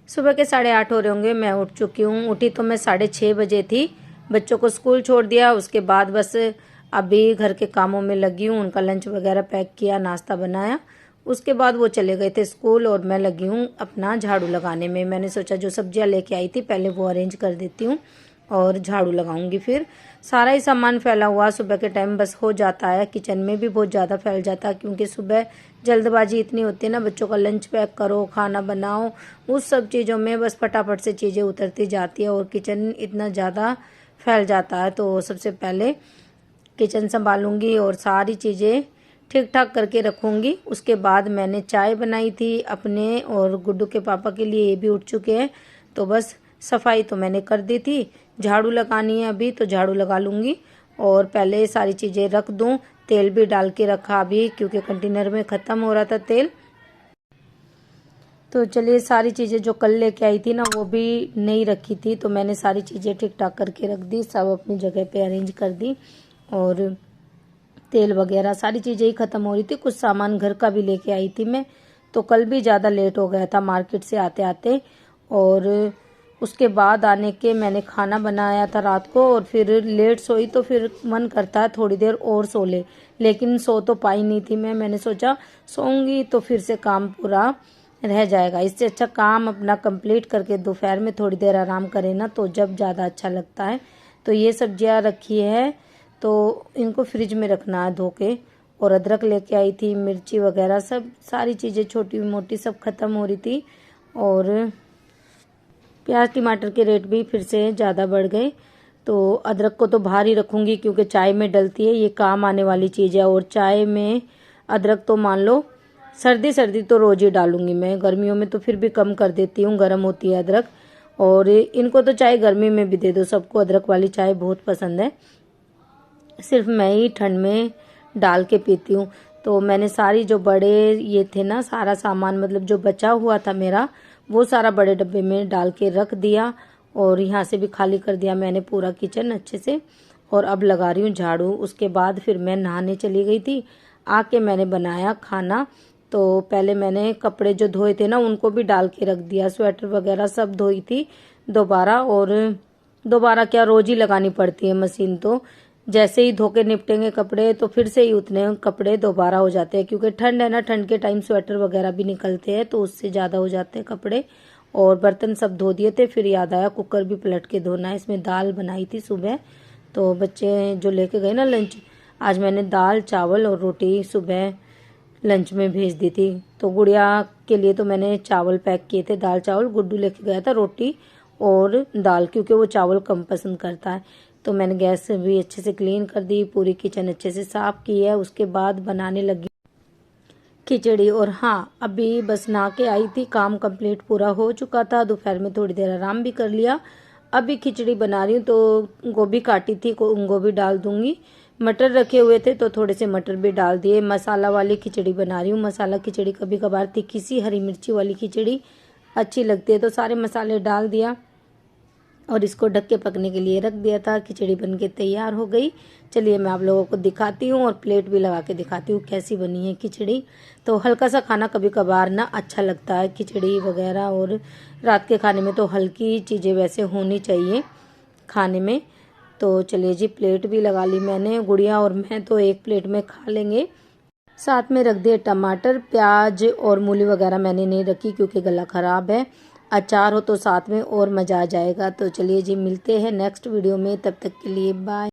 सुबह के 8:30 हो रहे होंगे, मैं उठ चुकी हूँ। उठी तो मैं 6:30 बजे थी। बच्चों को स्कूल छोड़ दिया, उसके बाद बस अभी घर के कामों में लगी हूँ। उनका लंच वगैरह पैक किया, नाश्ता बनाया, उसके बाद वो चले गए थे स्कूल और मैं लगी हूँ अपना झाड़ू लगाने में। मैंने सोचा जो सब्जियाँ लेके आई थी पहले वो अरेंज कर देती हूँ और झाड़ू लगाऊंगी। फिर सारा ही सामान फैला हुआ सुबह के टाइम बस हो जाता है। किचन में भी बहुत ज़्यादा फैल जाता है क्योंकि सुबह जल्दबाजी इतनी होती है ना, बच्चों का लंच पैक करो, खाना बनाओ, उस सब चीज़ों में बस फटाफट से चीज़ें उतरती जाती है और किचन इतना ज़्यादा फैल जाता है। तो सबसे पहले किचन संभालूंगी और सारी चीज़ें ठीक ठाक करके रखूंगी। उसके बाद मैंने चाय बनाई थी अपने और गुड्डू के पापा के लिए, ये भी उठ चुके हैं। तो बस सफाई तो मैंने कर दी थी, झाड़ू लगानी है अभी तो झाड़ू लगा लूँगी और पहले सारी चीज़ें रख दूँ। तेल भी डाल के रखा अभी क्योंकि कंटेनर में ख़त्म हो रहा था तेल। तो चलिए सारी चीज़ें जो कल लेके आई थी ना वो भी नहीं रखी थी, तो मैंने सारी चीज़ें ठीक ठाक करके रख दी, सब अपनी जगह पे अरेंज कर दी। और तेल वगैरह सारी चीज़ें ही ख़त्म हो रही थी। कुछ सामान घर का भी लेके आई थी मैं, तो कल भी ज़्यादा लेट हो गया था मार्केट से आते आते। और उसके बाद आने के मैंने खाना बनाया था रात को और फिर लेट सोई तो फिर मन करता है थोड़ी देर और सो ले, लेकिन सो तो पाई नहीं थी मैं। मैंने सोचा सोऊंगी तो फिर से काम पूरा रह जाएगा, इससे अच्छा काम अपना कंप्लीट करके दोपहर में थोड़ी देर आराम करें ना तो जब ज़्यादा अच्छा लगता है। तो ये सब्जियां रखी है तो इनको फ्रिज में रखना है धो के। और अदरक लेके आई थी, मिर्ची वगैरह सब सारी चीज़ें छोटी मोटी सब ख़त्म हो रही थी। और प्याज टमाटर के रेट भी फिर से ज़्यादा बढ़ गए, तो अदरक को तो बाहर ही रखूँगी क्योंकि चाय में डलती है, ये काम आने वाली चीज़ है। और चाय में अदरक तो मान लो सर्दी तो रोज़ ही डालूंगी मैं, गर्मियों में तो फिर भी कम कर देती हूँ, गर्म होती है अदरक। और इनको तो चाय गर्मी में भी दे दो, सबको अदरक वाली चाय बहुत पसंद है, सिर्फ मैं ही ठंड में डाल के पीती हूँ। तो मैंने सारी जो बड़े ये थे ना सारा सामान मतलब जो बचा हुआ था मेरा वो सारा बड़े डब्बे में डाल के रख दिया और यहाँ से भी खाली कर दिया मैंने पूरा किचन अच्छे से। और अब लगा रही हूँ झाड़ू। उसके बाद फिर मैं नहाने चली गई थी, आके मैंने बनाया खाना। तो पहले मैंने कपड़े जो धोए थे ना उनको भी डाल के रख दिया, स्वेटर वगैरह सब धोई थी दोबारा। और दोबारा क्या, रोज ही लगानी पड़ती है मशीन, तो जैसे ही धो के निपटेंगे कपड़े तो फिर से ही उतने कपड़े दोबारा हो जाते हैं क्योंकि ठंड है ना, ठंड के टाइम स्वेटर वगैरह भी निकलते हैं तो उससे ज़्यादा हो जाते हैं कपड़े। और बर्तन सब धो दिए थे, फिर याद आया कुकर भी पलट के धोना है। इसमें दाल बनाई थी सुबह, तो बच्चे जो लेके गए ना लंच, आज मैंने दाल चावल और रोटी सुबह लंच में भेज दी थी। तो गुड़िया के लिए तो मैंने चावल पैक किए थे, दाल चावल। गुड्डू लेके गया था रोटी और दाल क्योंकि वो चावल कम पसंद करता है। तो मैंने गैस भी अच्छे से क्लीन कर दी, पूरी किचन अच्छे से साफ की है। उसके बाद बनाने लगी खिचड़ी। और हाँ, अभी बस नहा के आई थी, काम कंप्लीट पूरा हो चुका था, दोपहर में थोड़ी देर आराम भी कर लिया। अभी खिचड़ी बना रही हूँ तो गोभी काटी थी, गोभी डाल दूंगी। मटर रखे हुए थे तो थोड़े से मटर भी डाल दिए। मसाला वाली खिचड़ी बना रही हूँ, मसाला खिचड़ी। कभी कभार तीखी सी हरी मिर्ची वाली खिचड़ी अच्छी लगती है, तो सारे मसाले डाल दिया और इसको ढक के पकने के लिए रख दिया था। खिचड़ी बनके तैयार हो गई। चलिए मैं आप लोगों को दिखाती हूँ और प्लेट भी लगा के दिखाती हूँ कैसी बनी है खिचड़ी। तो हल्का सा खाना कभी कभार ना अच्छा लगता है, खिचड़ी वगैरह। और रात के खाने में तो हल्की चीज़ें वैसे होनी चाहिए खाने में। तो चलिए जी, प्लेट भी लगा ली मैंने, गुड़िया और मैं तो एक प्लेट में खा लेंगे। साथ में रख दिए टमाटर, प्याज और मूली वगैरह मैंने नहीं रखी क्योंकि गला ख़राब है। अचार हो तो साथ में और मज़ा आ जाएगा। तो चलिए जी, मिलते हैं नेक्स्ट वीडियो में, तब तक के लिए बाय।